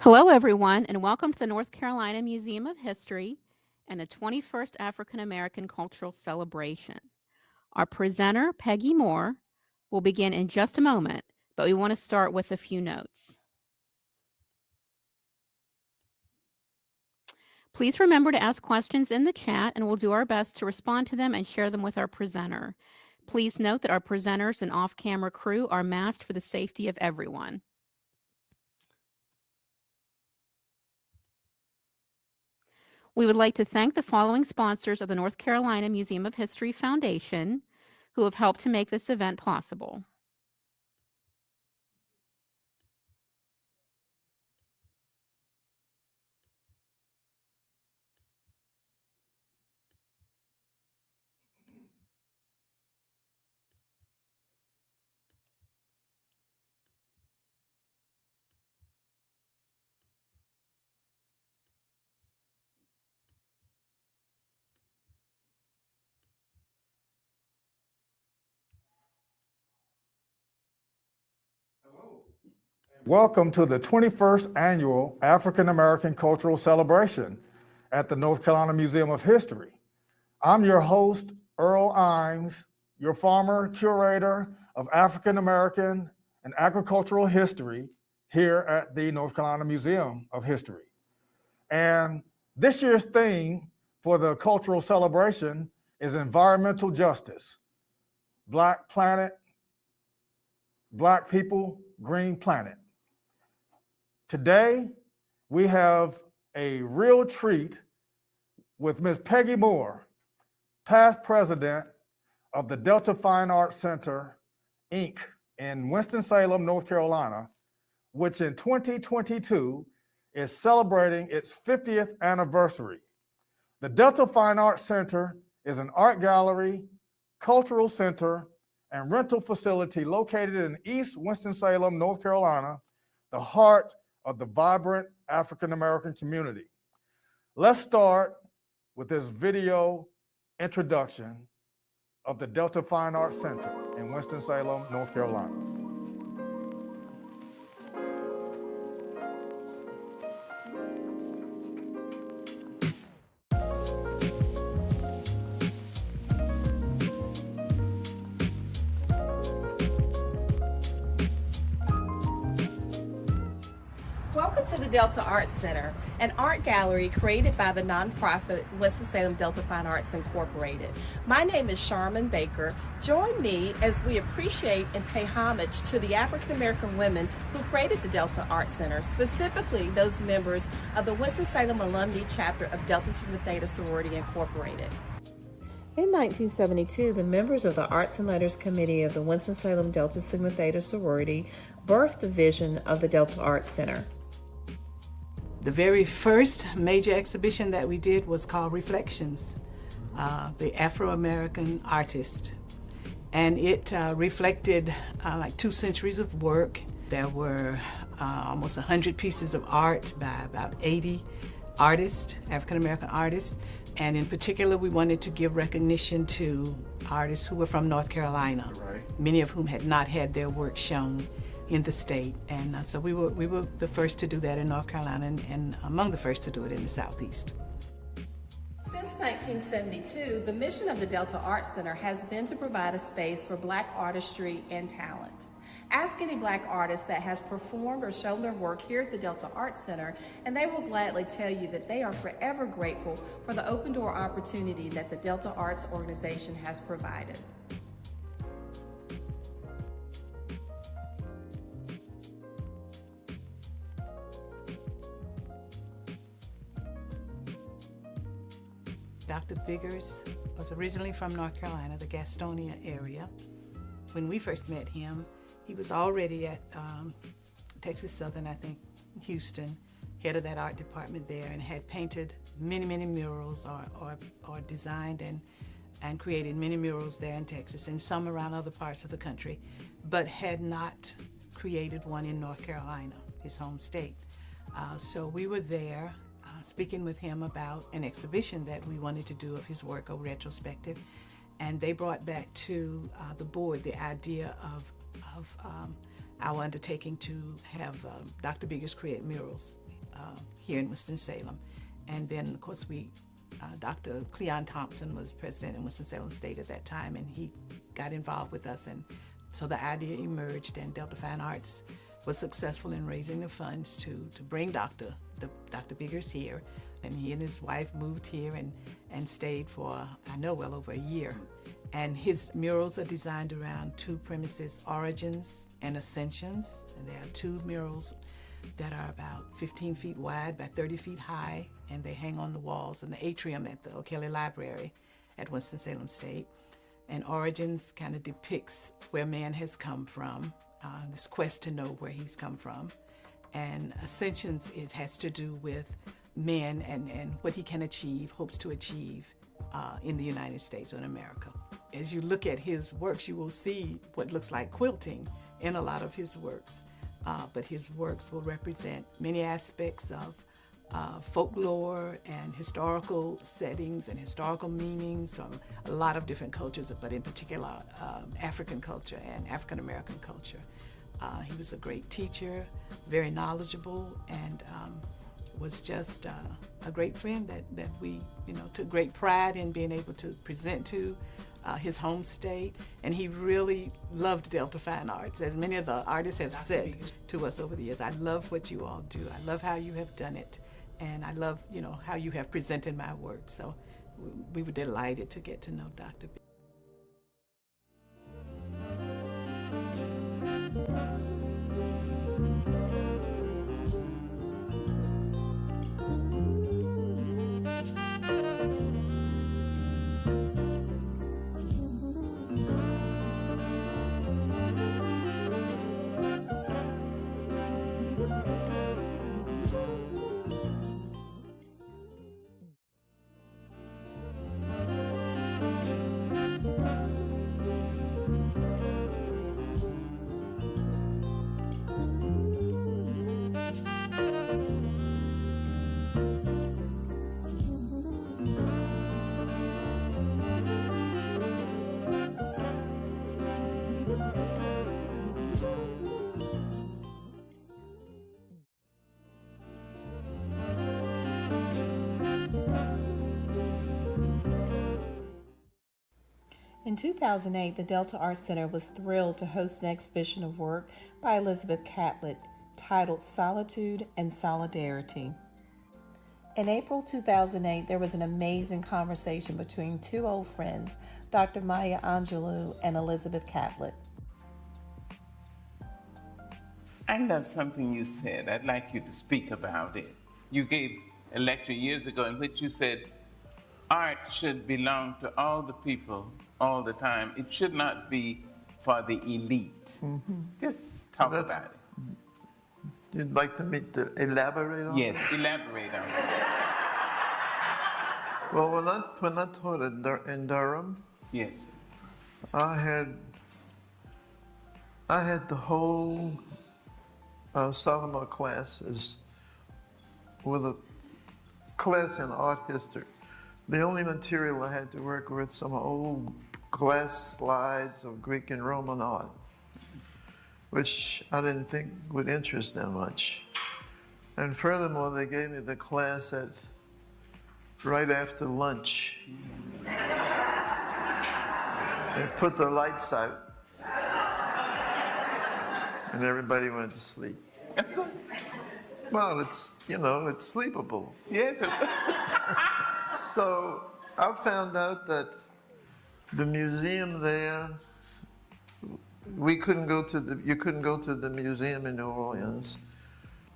Hello, everyone, and welcome to the North Carolina Museum of History and the 21st African American Cultural Celebration. Our presenter, Peggy Moore, will begin in just a moment, but we want to start with a few notes. Please remember to ask questions in the chat, and we'll do our best to respond to them and share them with our presenter. Please note that our presenters and off-camera crew are masked for the safety of everyone. We would like to thank the following sponsors of the North Carolina Museum of History Foundation who have helped to make this event possible. Welcome to the 21st Annual African American Cultural Celebration at the North Carolina Museum of History. I'm your host, Earl Imes, your former curator of African American and agricultural history here at the North Carolina Museum of History. And this year's theme for the cultural celebration is environmental justice. Black planet, Black people, green planet. Today, we have a real treat with Ms. Peggy Moore, past president of the Delta Fine Arts Center, Inc. in Winston-Salem, North Carolina, which in 2022 is celebrating its 50th anniversary. The Delta Fine Arts Center is an art gallery, cultural center, and rental facility located in East Winston-Salem, North Carolina, the heart of the vibrant African American community. Let's start with this video introduction of the Delta Fine Arts Center in Winston-Salem, North Carolina. Welcome to the Delta Arts Center, an art gallery created by the nonprofit Winston-Salem Delta Fine Arts Incorporated. My name is Sharman Baker. Join me as we appreciate and pay homage to the African American women who created the Delta Arts Center, specifically those members of the Winston-Salem Alumni Chapter of Delta Sigma Theta Sorority Incorporated. In 1972, the members of the Arts and Letters Committee of the Winston-Salem Delta Sigma Theta Sorority birthed the vision of the Delta Arts Center. The very first major exhibition that we did was called Reflections, the Afro-American Artist. And it reflected like 2 centuries of work. There were almost 100 pieces of art by about 80 artists, African-American artists. And in particular, we wanted to give recognition to artists who were from North Carolina, many of whom had not had their work shown in the state. And so we were the first to do that in North Carolina and among the first to do it in the Southeast. Since 1972, the mission of the Delta Arts Center has been to provide a space for Black artistry and talent. Ask any Black artist that has performed or shown their work here at the Delta Arts Center, and they will gladly tell you that they are forever grateful for the open door opportunity that the Delta Arts organization has provided. Dr. Biggers was originally from North Carolina, the Gastonia area. When we first met him, he was already at Texas Southern, I think, Houston, head of that art department there, and had painted many, many murals or designed and created many murals there in Texas and some around other parts of the country, but had not created one in North Carolina, his home state. So we were there speaking with him about an exhibition that we wanted to do of his work, a retrospective, and they brought back to the board the idea of our undertaking to have Dr. Biggers create murals. here in Winston-Salem. And then, of course, Dr. Cleon Thompson was president in Winston-Salem State at that time, and he got involved with us. And so the idea emerged, and Delta Fine Arts was successful in raising the funds to bring Dr. Biggers here. And he and his wife moved here and stayed for, I know, well over a year. And his murals are designed around two premises, origins and ascensions. And there are two murals that are about 15 feet wide by 30 feet high, and they hang on the walls in the atrium at the O'Kelly Library at Winston-Salem State. And origins kind of depicts where man has come from, this quest to know where he's come from. And ascensions, it has to do with man and what he can achieve, hopes to achieve in the United States or in America. As you look at his works, you will see what looks like quilting in a lot of his works. But his works will represent many aspects of folklore and historical settings and historical meanings from a lot of different cultures, but in particular African culture and African American culture. He was a great teacher, very knowledgeable, and was just a great friend that we took great pride in being able to present to his home state. And he really loved Delta Fine Arts, as many of the artists have said to us over the years. I love what you all do. I love how you have done it. And I love, how you have presented my work. So we were delighted to get to know Dr. B. In 2008, the Delta Arts Center was thrilled to host an exhibition of work by Elizabeth Catlett titled Solitude and Solidarity. In April 2008, there was an amazing conversation between two old friends, Dr. Maya Angelou and Elizabeth Catlett. I love something you said. I'd like you to speak about it. You gave a lecture years ago in which you said art should belong to all the people all the time. It should not be for the elite. Mm-hmm. Just talk about it. You'd like me to elaborate on it? Yes, elaborate on it. Well, when I taught in Durham, yes, I had the whole sophomore classes with a class in art history. The only material I had to work with some old glass slides of Greek and Roman art, which I didn't think would interest them much. And furthermore, they gave me the class right after lunch. They put the lights out, and everybody went to sleep. Well, it's sleepable. yes. So I found out that the museum there, you couldn't go to the museum in New Orleans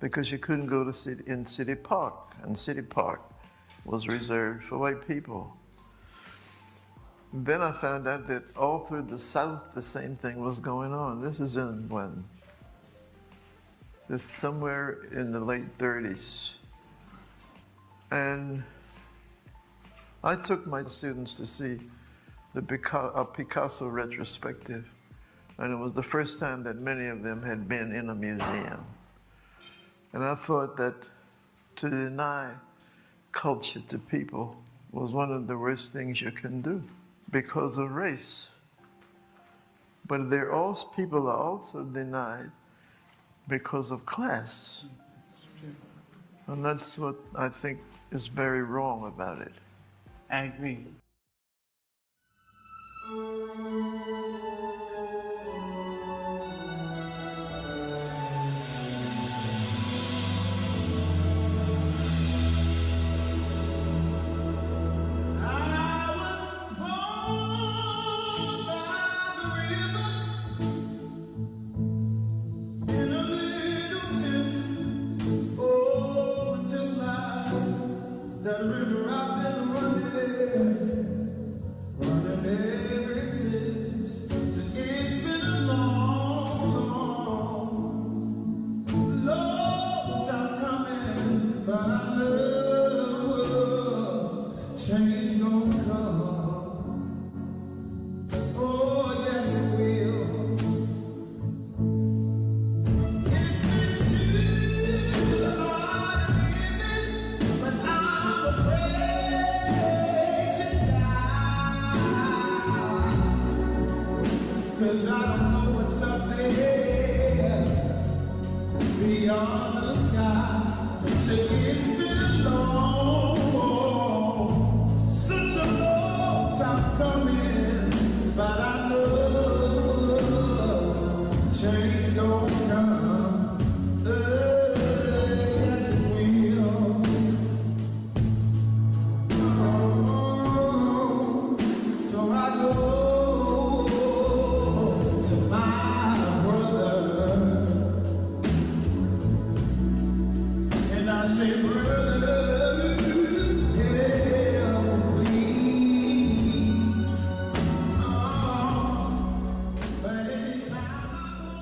because you couldn't go to City Park, and City Park was reserved for white people. Then I found out that all through the South the same thing was going on. This is in when? Somewhere in the late 30s. And I took my students to see a Picasso retrospective, and it was the first time that many of them had been in a museum. And I thought that to deny culture to people was one of the worst things you can do because of race. But people are also denied because of class. And that's what I think is very wrong about it. I agree. Cause I don't know what's up there beyond the sky. Say it's been a long, such a long time coming, but I know change gonna come. Yes it will. Oh, so I go to my brother, and I say, brother, help please. Oh, but anytime I go.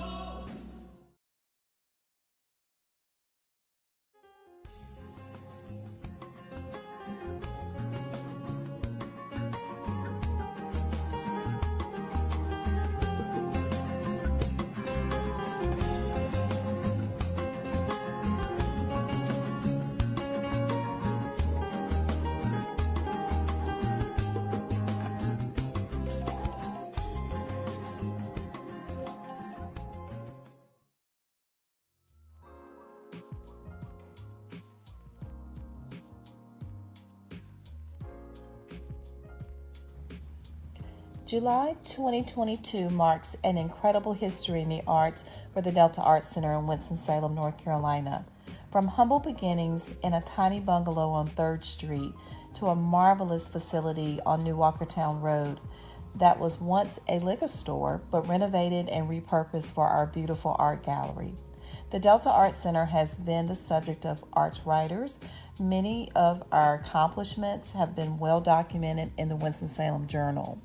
July 2022 marks an incredible history in the arts for the Delta Arts Center in Winston-Salem, North Carolina. From humble beginnings in a tiny bungalow on 3rd Street to a marvelous facility on New Walkertown Road that was once a liquor store but renovated and repurposed for our beautiful art gallery. The Delta Arts Center has been the subject of arts writers. Many of our accomplishments have been well documented in the Winston-Salem Journal.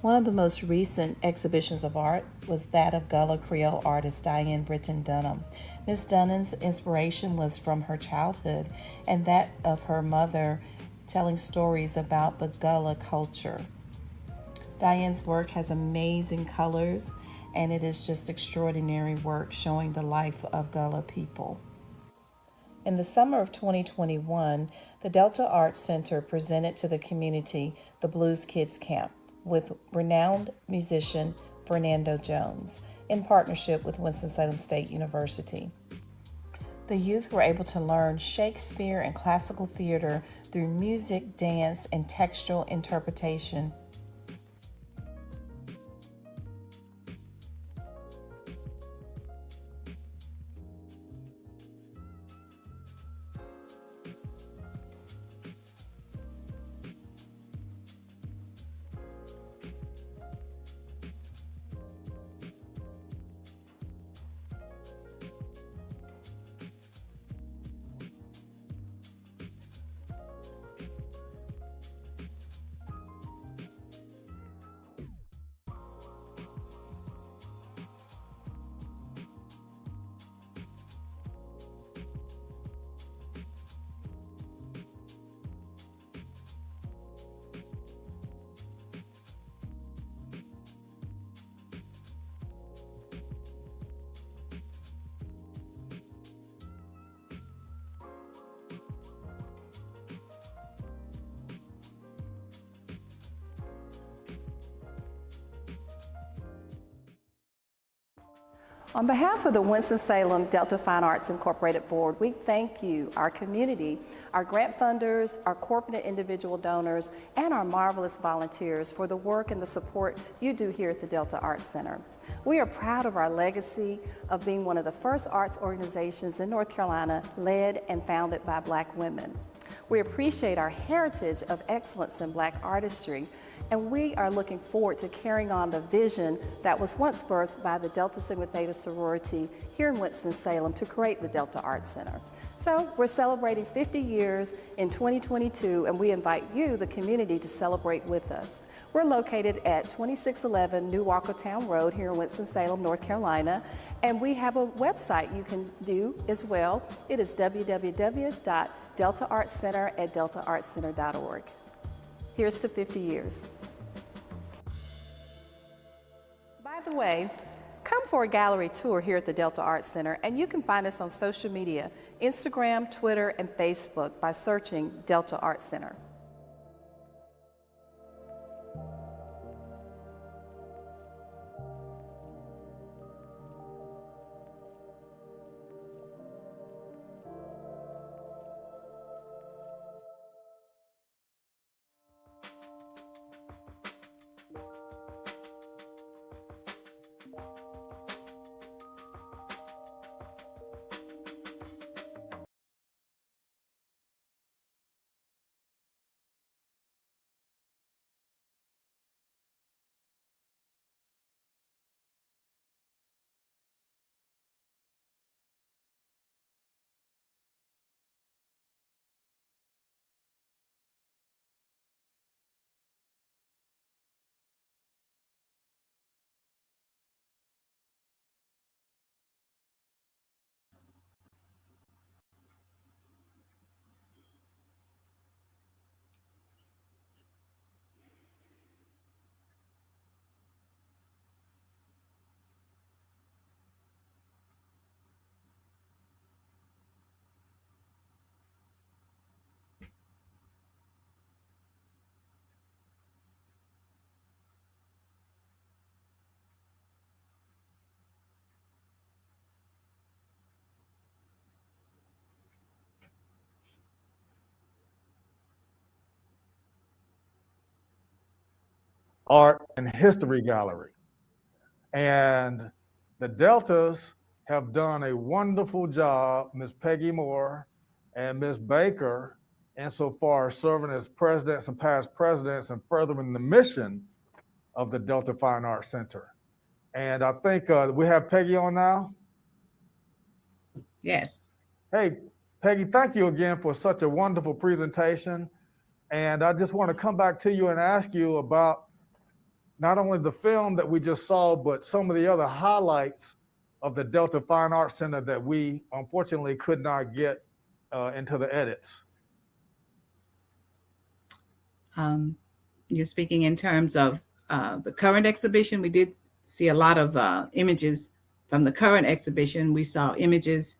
One of the most recent exhibitions of art was that of Gullah Creole artist Diane Britton Dunham. Miss Dunham's inspiration was from her childhood and that of her mother telling stories about the Gullah culture. Diane's work has amazing colors and it is just extraordinary work showing the life of Gullah people. In the summer of 2021, the Delta Arts Center presented to the community the Blues Kids Camp with renowned musician Fernando Jones in partnership with Winston-Salem State University. The youth were able to learn Shakespeare and classical theater through music, dance, and textual interpretation. On behalf of the Winston-Salem Delta Fine Arts Incorporated Board, we thank you, our community, our grant funders, our corporate and individual donors, and our marvelous volunteers for the work and the support you do here at the Delta Arts Center. We are proud of our legacy of being one of the first arts organizations in North Carolina led and founded by Black women. We appreciate our heritage of excellence in Black artistry, and we are looking forward to carrying on the vision that was once birthed by the Delta Sigma Theta sorority here in Winston-Salem to create the Delta Arts Center. So we're celebrating 50 years in 2022, and we invite you, the community, to celebrate with us. We're located at 2611 New Walkertown Road here in Winston-Salem, North Carolina, and we have a website you can view as well. It is www.deltaartscenter@deltaartscenter.org. Here's to 50 years. By the way, come for a gallery tour here at the Delta Arts Center, and you can find us on social media, Instagram, Twitter, and Facebook by searching Delta Arts Center. Art and History Gallery. And the Deltas have done a wonderful job, Ms. Peggy Moore and Ms. Baker, insofar as serving as presidents and past presidents and furthering the mission of the Delta Fine Arts Center. And I think we have Peggy on now. Yes. Hey, Peggy, thank you again for such a wonderful presentation. And I just want to come back to you and ask you about not only the film that we just saw, but some of the other highlights of the Delta Fine Arts Center that we unfortunately could not get into the edits. You're speaking in terms of the current exhibition. We did see a lot of images from the current exhibition. We saw images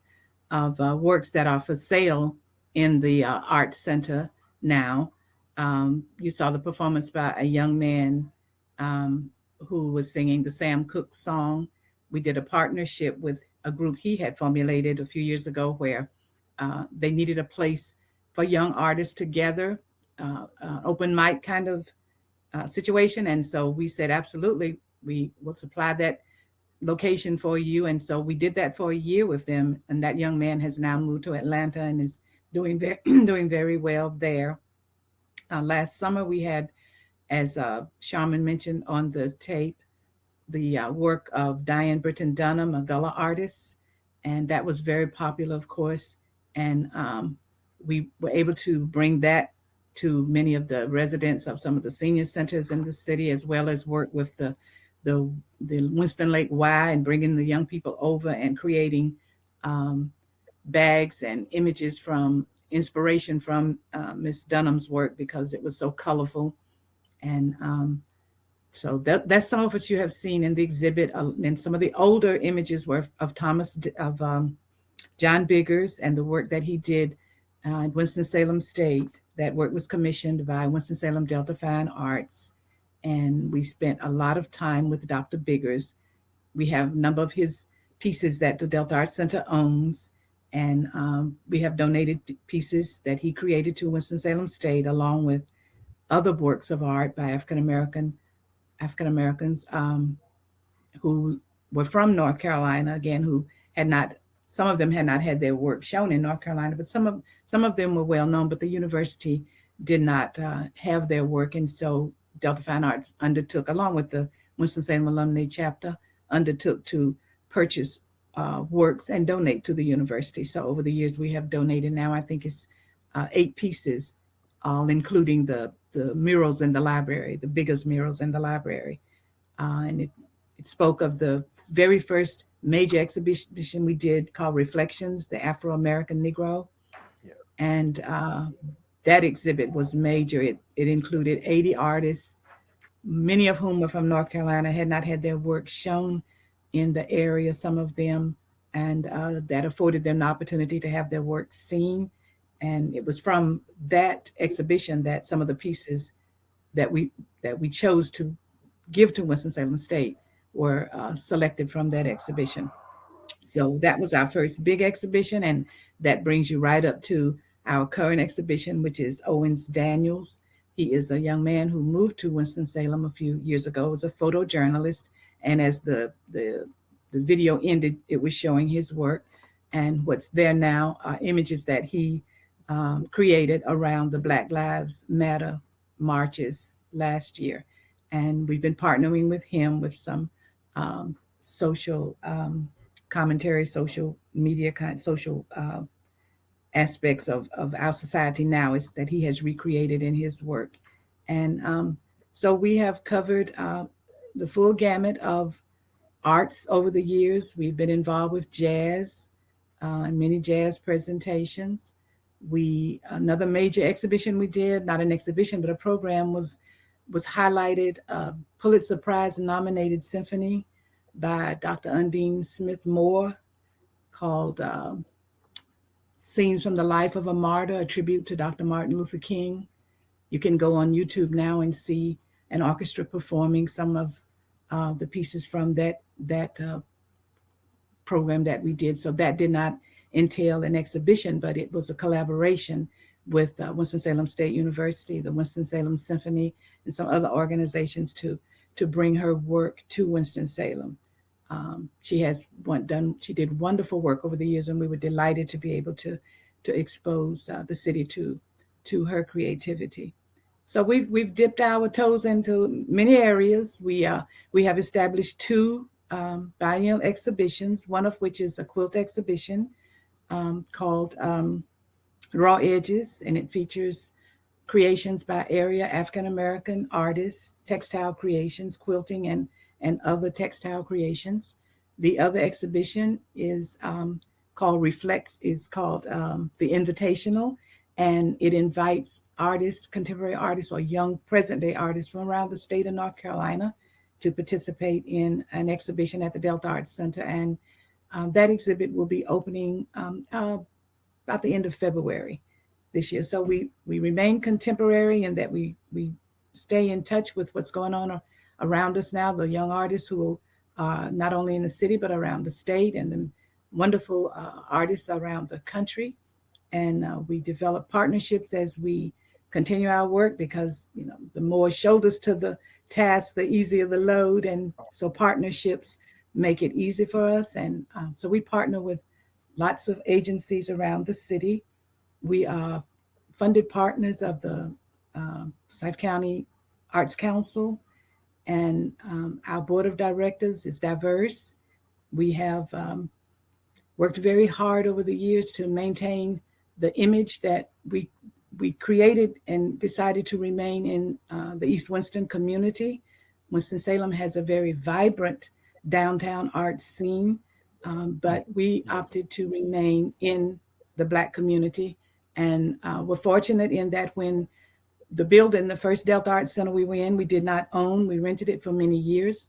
of works that are for sale in the Arts Center now. You saw the performance by a young man who was singing the Sam Cooke song. We did a partnership with a group he had formulated a few years ago where they needed a place for young artists together, open mic kind of situation. And so we said, absolutely, we will supply that location for you. And so we did that for a year with them. And that young man has now moved to Atlanta and is doing very well there. Last summer we had, as Sharman mentioned on the tape, the work of Diane Britton Dunham, a Gullah artist, and that was very popular, of course. And we were able to bring that to many of the residents of some of the senior centers in the city, as well as work with the Winston Lake Y and bringing the young people over and creating bags and images from inspiration from Miss Dunham's work because it was so colorful. And so that's some of what you have seen in the exhibit. And some of the older images were of John Biggers and the work that he did at Winston-Salem State. That work was commissioned by Winston-Salem Delta Fine Arts. And we spent a lot of time with Dr. Biggers. We have a number of his pieces that the Delta Arts Center owns. And we have donated pieces that he created to Winston-Salem State, along with other works of art by African Americans who were from North Carolina, again, who had not, some of them had not had their work shown in North Carolina, but some of them were well known, but the university did not have their work. And so Delta Fine Arts undertook, along with the Winston-Salem Alumni Chapter, undertook to purchase works and donate to the university. So over the years, we have donated now, I think it's 8 pieces, all including the murals in the library, the biggest murals in the library. And it spoke of the very first major exhibition we did called Reflections, the Afro-American Negro. Yeah. And that exhibit was major. It included 80 artists, many of whom were from North Carolina, had not had their work shown in the area, some of them, and that afforded them the opportunity to have their work seen. And it was from that exhibition that some of the pieces that we chose to give to Winston-Salem State were selected from that exhibition. So that was our first big exhibition, and that brings you right up to our current exhibition, which is Owens Daniels. He is a young man who moved to Winston-Salem a few years ago as a photojournalist, and as the video ended, it was showing his work. And what's there now are images that he created around the Black Lives Matter marches last year. And we've been partnering with him with some social commentary, social media, social aspects of our society now, is that he has recreated in his work. And so we have covered the full gamut of arts over the years. We've been involved with jazz and many jazz presentations. Another major exhibition we did, not an exhibition, but a program, was highlighted Pulitzer Prize nominated symphony by Dr. Undine Smith Moore, called Scenes from the Life of a Martyr, a tribute to Dr. Martin Luther King. You can go on YouTube now and see an orchestra performing some of the pieces from that program that we did. So that did not entail an exhibition, but it was a collaboration with Winston-Salem State University, the Winston-Salem Symphony, and some other organizations to bring her work to Winston-Salem. She did wonderful work over the years, and we were delighted to be able to expose the city to her creativity. So we've dipped our toes into many areas. We have established 2 biennial exhibitions, one of which is a quilt exhibition called Raw Edges, and it features creations by area African-American artists, textile creations, quilting, and other textile creations. The other exhibition is called The Invitational, and it invites artists, contemporary artists, or young present-day artists from around the state of North Carolina to participate in an exhibition at the Delta Arts Center. And that exhibit will be opening about the end of February this year. So we remain contemporary in that we stay in touch with what's going on around us now, the young artists who are not only in the city, but around the state, and the wonderful artists around the country. And we develop partnerships as we continue our work, because the more shoulders to the task, the easier the load. And so partnerships make it easy for us. And so we partner with lots of agencies around the city. We are funded partners of the Forsyth County Arts Council, and our board of directors is diverse. We have worked very hard over the years to maintain the image that we created and decided to remain in the East Winston community. Winston-Salem has a very vibrant downtown art scene, but we opted to remain in the Black community. And we're fortunate in that when the first Delta Arts Center we were in, we did not own, we rented it for many years.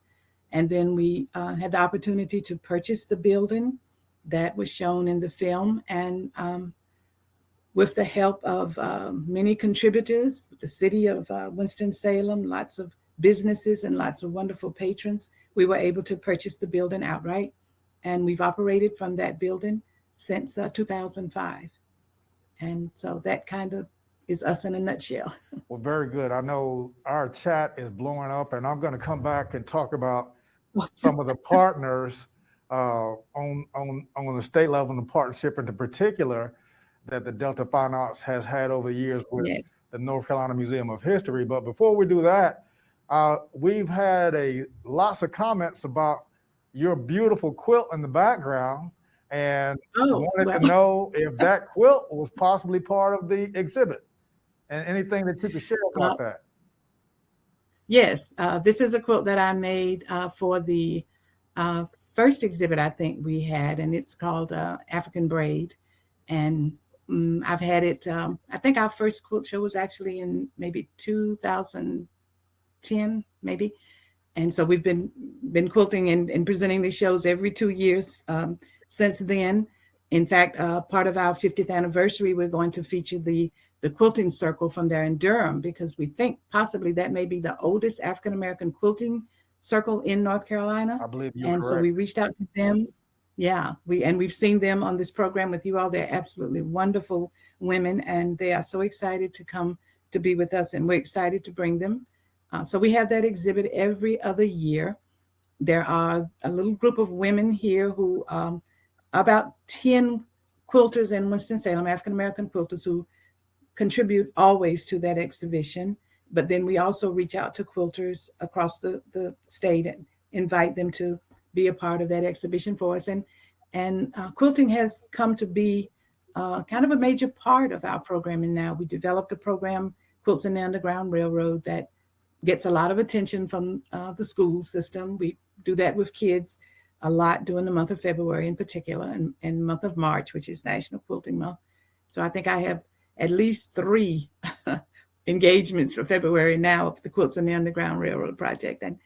And then we had the opportunity to purchase the building that was shown in the film. And with the help of many contributors, the city of Winston-Salem, lots of businesses and lots of wonderful patrons, we were able to purchase the building outright. and we've operated from that building since 2005. And so that kind of is us in a nutshell. Well, very good. I know our chat is blowing up, and I'm going to come back and talk about some of the partners on the state level and the partnership in particular that the Delta Fine Arts has had over the years with Yes. the North Carolina Museum of History. But before we do that, we've had lots of comments about your beautiful quilt in the background, and Oh, wanted well, to know if that quilt was possibly part of the exhibit, and anything that you could share uh, about that. yes, this is a quilt that I made for the uh, first exhibit I think we had, and it's called African Braid. And I've had it, I think our first quilt show was actually in maybe 2010, maybe. And so we've been quilting and presenting these shows every 2 years since then. In fact, part of our 50th anniversary, we're going to feature the quilting circle from there in Durham, because we think possibly that may be the oldest African American quilting circle in North Carolina. I believe you're And so correct. we reached out to them. Yeah, we've seen them on this program with you all. They're absolutely wonderful women, and they are so excited to come to be with us, and we're excited to bring them. So we have that exhibit every other year. There are a little group of women here who, about 10 quilters in Winston-Salem, African American quilters, who contribute always to that exhibition. But then we also reach out to quilters across the state and invite them to be a part of that exhibition for us. And quilting has come to be kind of a major part of our programming now. We developed a program, Quilts in the Underground Railroad, that gets a lot of attention from the school system. We do that with kids a lot during the month of February in particular, and month of March, which is National Quilting Month. So I think I have at least 3 engagements for February now of the Quilts in the Underground Railroad project. And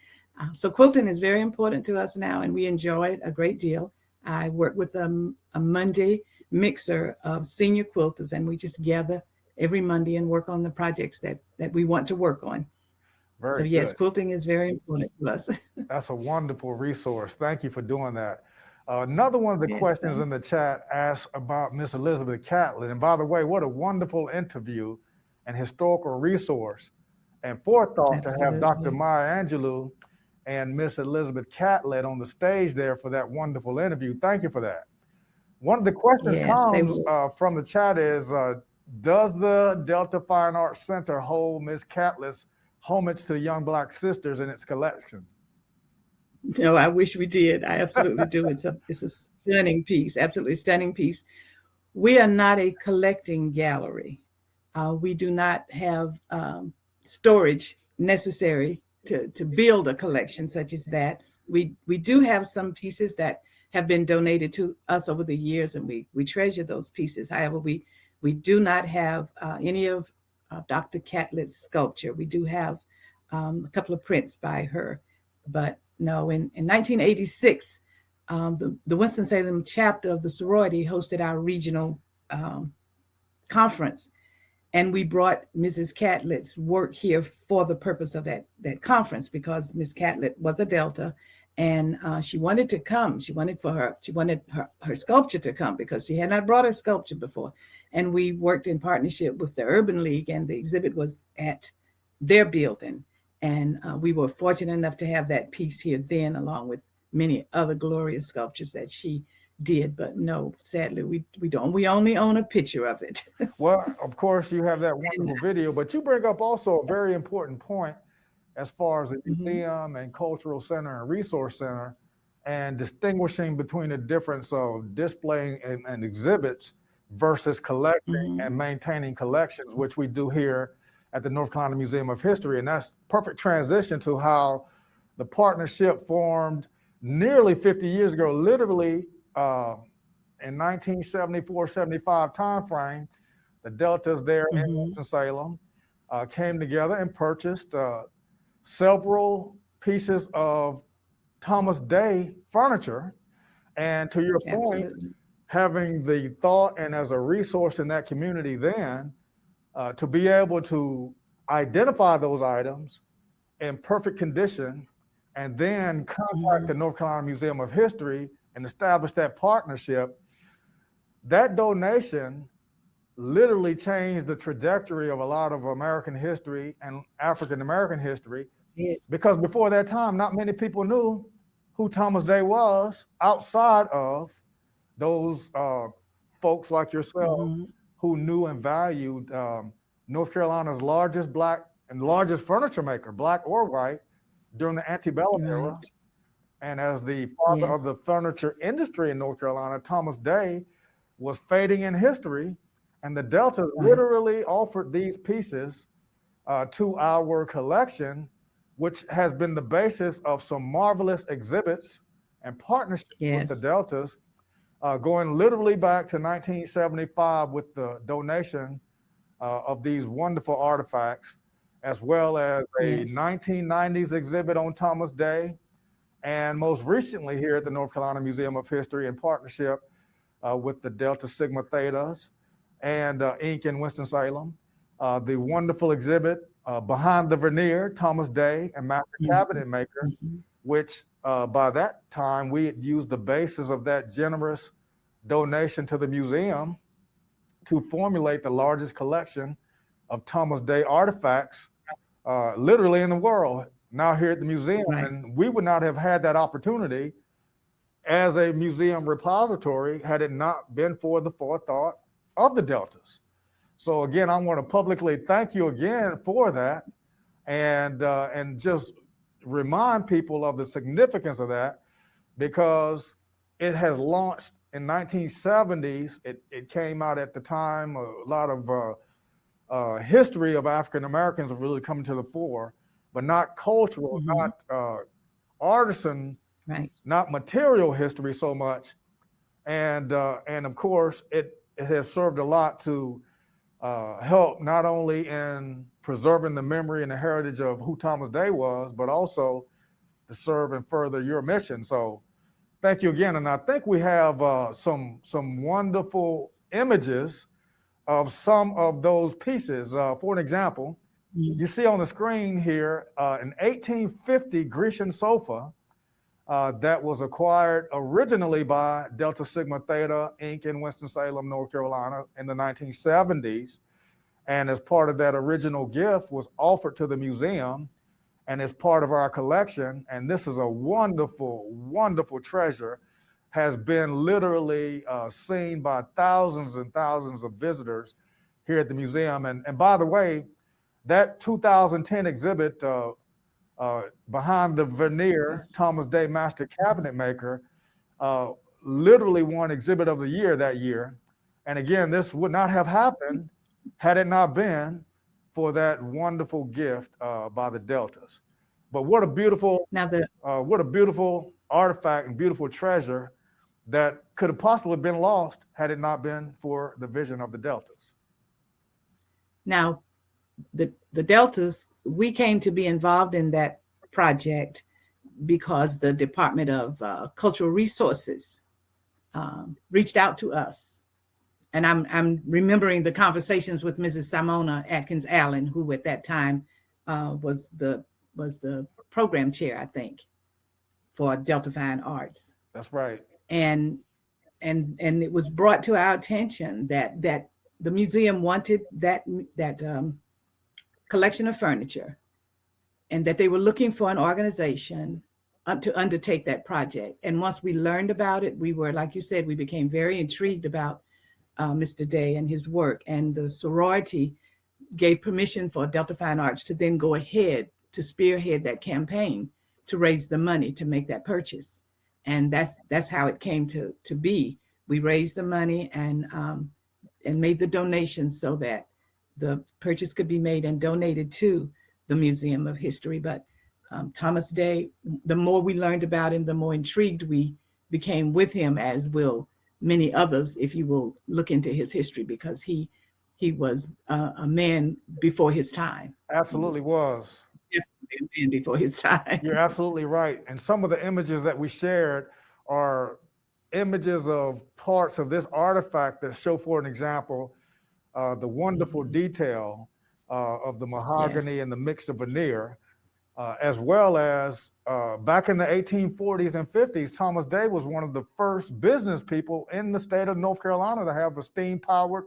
so quilting is very important to us now, and we enjoy it a great deal. I work with a Monday mixer of senior quilters, and we just gather every Monday and work on the projects that we want to work on. Very So yes, good. quilting is very important to us. That's a wonderful resource. Thank you for doing that. Another one of the Yes, questions thank in the chat asks about Miss Elizabeth Catlett. And by the way, what a wonderful interview and historical resource and forethought to have Dr. Absolutely. Maya Angelou and Miss Elizabeth Catlett on the stage there for that wonderful interview. Thank you for that. One of the questions Yes, they comes were. from the chat is, does the Delta Fine Arts Center hold Miss Catlett's homage to the young Black sisters in its collection? No, I wish we did. I absolutely do. It's a stunning piece, absolutely stunning piece. We are not a collecting gallery. We do not have storage necessary to build a collection such as that. We do have some pieces that have been donated to us over the years, and we treasure those pieces. However, we do not have any of Dr. Catlett's sculpture. We do have a couple of prints by her, but no. In 1986, the Winston-Salem chapter of the sorority hosted our regional conference, and we brought Mrs. Catlett's work here for the purpose of that conference, because Miss Catlett was a Delta, and she wanted to come. She wanted her sculpture to come, because she had not brought her sculpture before. And we worked in partnership with the Urban League, and the exhibit was at their building. And we were fortunate enough to have that piece here then, along with many other glorious sculptures that she did. But no, sadly, we don't. We only own a picture of it. Well, of course, you have that wonderful video, but you bring up also a very important point as far as the museum and cultural center and resource center, and distinguishing between the difference of displaying and exhibits versus collecting and maintaining collections, which we do here at the North Carolina Museum of History. And that's perfect transition to how the partnership formed nearly 50 years ago, literally in 1974-75 timeframe. The Deltas there in Winston-Salem came together and purchased several pieces of Thomas Day furniture. And to your point, having the thought and as a resource in that community then, to be able to identify those items in perfect condition and then contact the North Carolina Museum of History and established that partnership, that donation literally changed the trajectory of a lot of American history and African American history. Yes. Because before that time, not many people knew who Thomas Day was outside of those folks like yourself Mm-hmm. who knew and valued North Carolina's largest black and largest furniture maker, black or white, during the antebellum era. Right. And as the father of Yes. the furniture industry in North Carolina, Thomas Day was fading in history, and the Deltas Right. literally offered these pieces to our collection, which has been the basis of some marvelous exhibits and partnerships with the Yes. Deltas, going literally back to 1975 with the donation of these wonderful artifacts, as well as a Yes. 1990s exhibit on Thomas Day, and most recently here at the North Carolina Museum of History in partnership with the Delta Sigma Thetas and Inc. in Winston-Salem, the wonderful exhibit Behind the Veneer, Thomas Day and Master Cabinet Maker, Mm-hmm. which by that time we had used the basis of that generous donation to the museum to formulate the largest collection of Thomas Day artifacts literally in the world, now here at the museum. Right. And we would not have had that opportunity as a museum repository had it not been for the forethought of the Deltas. So again, I want to publicly thank you again for that, and just remind people of the significance of that, because it has launched in 1970s. It came out at the time a lot of history of African Americans have really come to the fore, but not cultural, Mm-hmm. not artisan, Right. not material history so much. And of course, it has served a lot to help not only in preserving the memory and the heritage of who Thomas Day was, but also to serve and further your mission. So thank you again. And I think we have some wonderful images of some of those pieces. For an example, you see on the screen here an 1850 Grecian sofa that was acquired originally by Delta Sigma Theta Inc. in Winston-Salem, North Carolina in the 1970s. And as part of that original gift was offered to the museum and is part of our collection. And this is a wonderful, wonderful treasure, has been literally seen by thousands and thousands of visitors here at the museum. And by the way, that 2010 exhibit, Behind the Veneer, Thomas Day Master Cabinet Maker, literally won Exhibit of the Year that year. And again, this would not have happened had it not been for that wonderful gift by the Deltas. But what a beautiful, what a beautiful artifact and beautiful treasure that could have possibly been lost had it not been for the vision of the Deltas. Now, the Deltas, we came to be involved in that project because the Department of Cultural Resources reached out to us. And I'm remembering the conversations with Mrs. Simona Atkins Allen, who at that time was the program chair, I think, for Delta Fine Arts. That's right. And it was brought to our attention that the museum wanted that collection of furniture, and that they were looking for an organization to undertake that project. And once we learned about it, we were, like you said, we became very intrigued about Mr. Day and his work. And the sorority gave permission for Delta Fine Arts to then go ahead to spearhead that campaign to raise the money to make that purchase. And that's how it came to be. We raised the money and made the donations so that the purchase could be made and donated to the Museum of History. But Thomas Day, the more we learned about him, the more intrigued we became with him, as will many others, if you will look into his history, because he was a man before his time. Absolutely was. Definitely a man before his time. You're absolutely right. And some of the images that we shared are images of parts of this artifact that show, for an example, the wonderful detail of the mahogany and the mixed veneer. as well as back in the 1840s and 50s, Thomas Day was one of the first business people in the state of North Carolina to have a steam-powered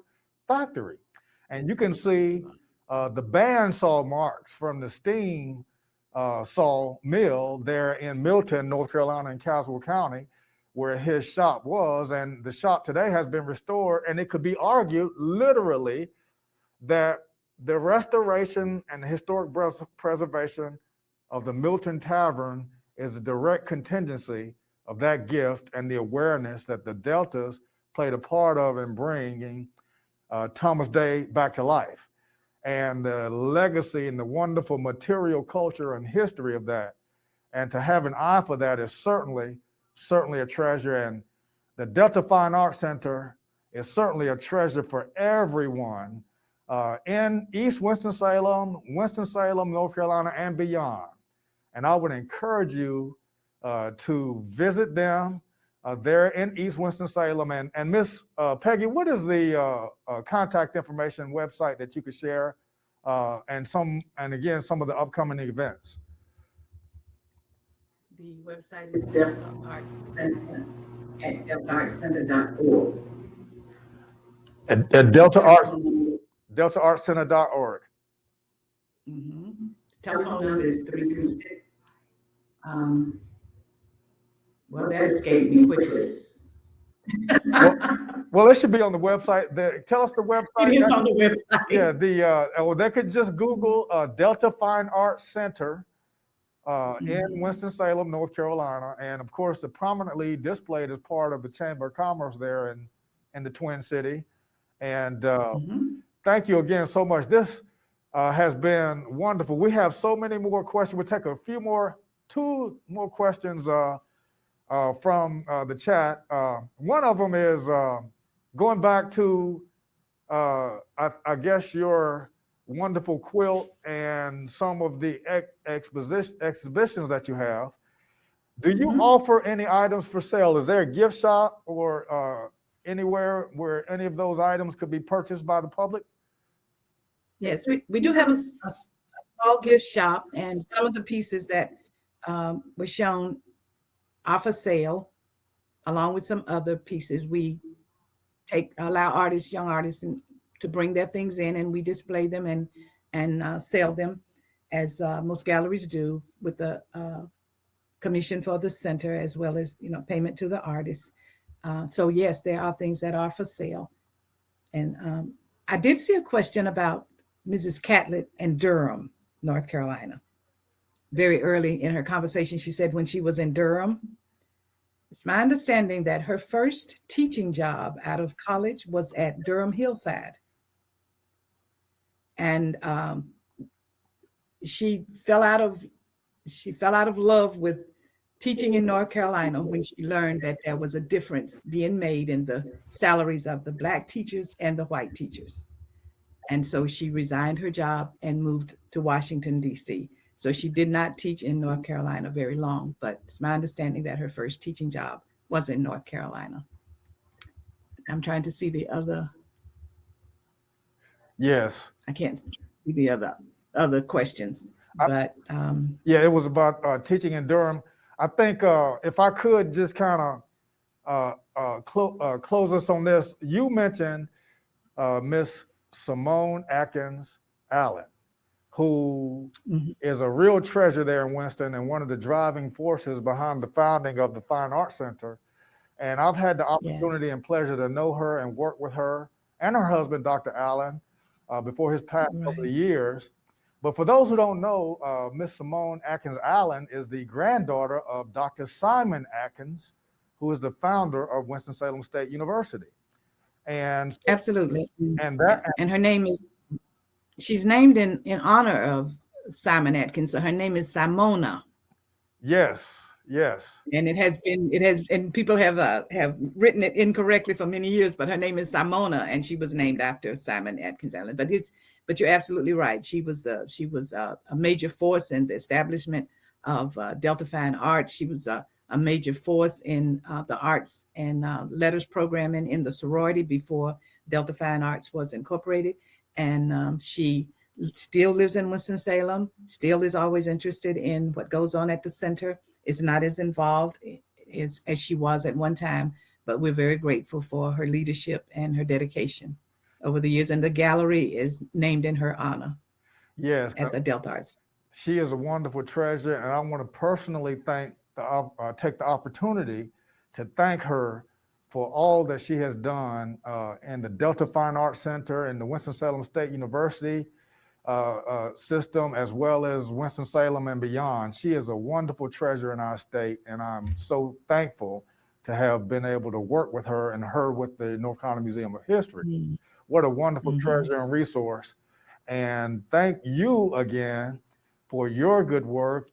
factory. And you can see the bandsaw marks from the steam saw mill there in Milton, North Carolina, in Caswell County, where his shop was. And the shop today has been restored, and it could be argued literally that the restoration and the historic preservation of the Milton Tavern is a direct contingency of that gift and the awareness that the Deltas played a part of in bringing Thomas Day back to life, and the legacy and the wonderful material culture and history of that. And to have an eye for that is certainly a treasure. And the Delta Fine Arts Center is certainly a treasure for everyone in East Winston-Salem, North Carolina, and beyond. And I would encourage you to visit them there in East Winston-Salem. And Miss Peggy, what is the contact information website that you could share, and again, some of the upcoming events? The website is Delta Arts Center at deltaartscenter.org. At deltaartscenter.org. Mm-hmm. Telephone number is 336. Well, that escaped me quickly. Well, it should be on the website. Tell us the website. It is on the website. Yeah, they could just Google Delta Fine Arts Center in Winston-Salem, North Carolina. And of course, it's prominently displayed as part of the Chamber of Commerce there in the Twin City. And thank you again so much. This has been wonderful. We have so many more questions. We'll take two more questions from the chat. One of them is going back to, I guess, your wonderful quilt and some of the exhibitions that you have. Do you offer any items for sale? Is there a gift shop or anywhere where any of those items could be purchased by the public? Yes, we do have a small gift shop, and some of the pieces that were shown are for sale, along with some other pieces. We allow young artists to bring their things in, and we display them and sell them, as most galleries do, with the commission for the center, as well as payment to the artists. So yes, there are things that are for sale. And I did see a question about Mrs. Catlett in Durham, North Carolina. Very early in her conversation, she said when she was in Durham. It's my understanding that her first teaching job out of college was at Durham Hillside. And she fell out of love with teaching in North Carolina when she learned that there was a difference being made in the salaries of the Black teachers and the white teachers. And so she resigned her job and moved to Washington, D.C. So she did not teach in North Carolina very long, but it's my understanding that her first teaching job was in North Carolina. I'm trying to see the other. Yes. I can't see the other questions, but. Yeah, it was about teaching in Durham. I think if I could just kind of close us on this, you mentioned Miss Simone Atkins Allen, who is a real treasure there in Winston and one of the driving forces behind the founding of the Fine Arts Center. And I've had the opportunity and pleasure to know her and work with her and her husband, Dr. Allen, before his passing over the years. But for those who don't know, Miss Simone Atkins Allen is the granddaughter of Dr. Simon Atkins, who is the founder of Winston-Salem State University. And absolutely. And her name is, she's named in honor of Simon Atkins. So her name is Simona. Yes. And and people have written it incorrectly for many years, but her name is Simona, and she was named after Simon Atkins Allen. But you're absolutely right. She was a major force in the establishment of Delta Fine Arts. She was a major force in the arts and letters programming in the sorority before Delta Fine Arts was incorporated. And she still lives in Winston-Salem, still is always interested in what goes on at the center, is not as involved as she was at one time, but we're very grateful for her leadership and her dedication over the years. And the gallery is named in her honor Yes, at the Delta Arts. she is a wonderful treasure, and I want to personally take the opportunity to thank her for all that she has done in the Delta Fine Arts Center and the Winston-Salem State University system, as well as Winston-Salem and beyond. She is a wonderful treasure in our state, and I'm so thankful to have been able to work with her and her with the North Carolina Museum of History. Mm-hmm. What a wonderful treasure and resource. And thank you again for your good work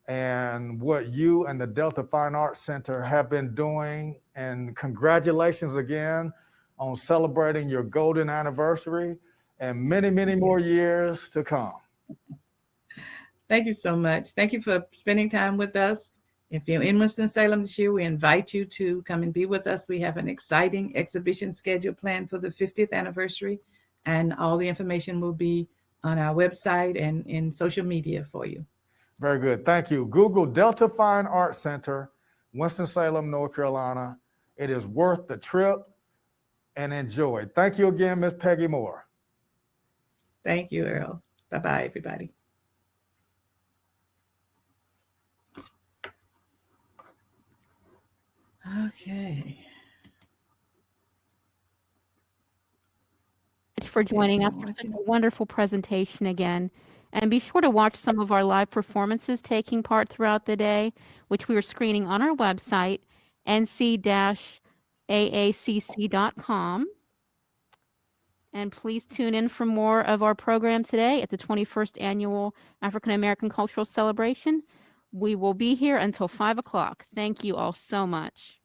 and what you and the Delta Fine Arts Center have been doing. And congratulations again on celebrating your golden anniversary and many, many more years to come. Thank you so much. Thank you for spending time with us. If you're in Winston-Salem this year, we invite you to come and be with us. We have an exciting exhibition schedule planned for the 50th anniversary, and all the information will be on our website and in social media for you. Very good. Thank you. Google Delta Fine Arts Center, Winston-Salem, North Carolina. It is worth the trip, and enjoy. Thank you again, Ms. Peggy Moore. Thank you, Earl. Bye-bye, everybody. Okay. For joining us for such a wonderful presentation again. And be sure to watch some of our live performances taking part throughout the day, which we are screening on our website, nc-aacc.com. And please tune in for more of our program today at the 21st Annual African American Cultural Celebration. We will be here until 5 o'clock. Thank you all so much.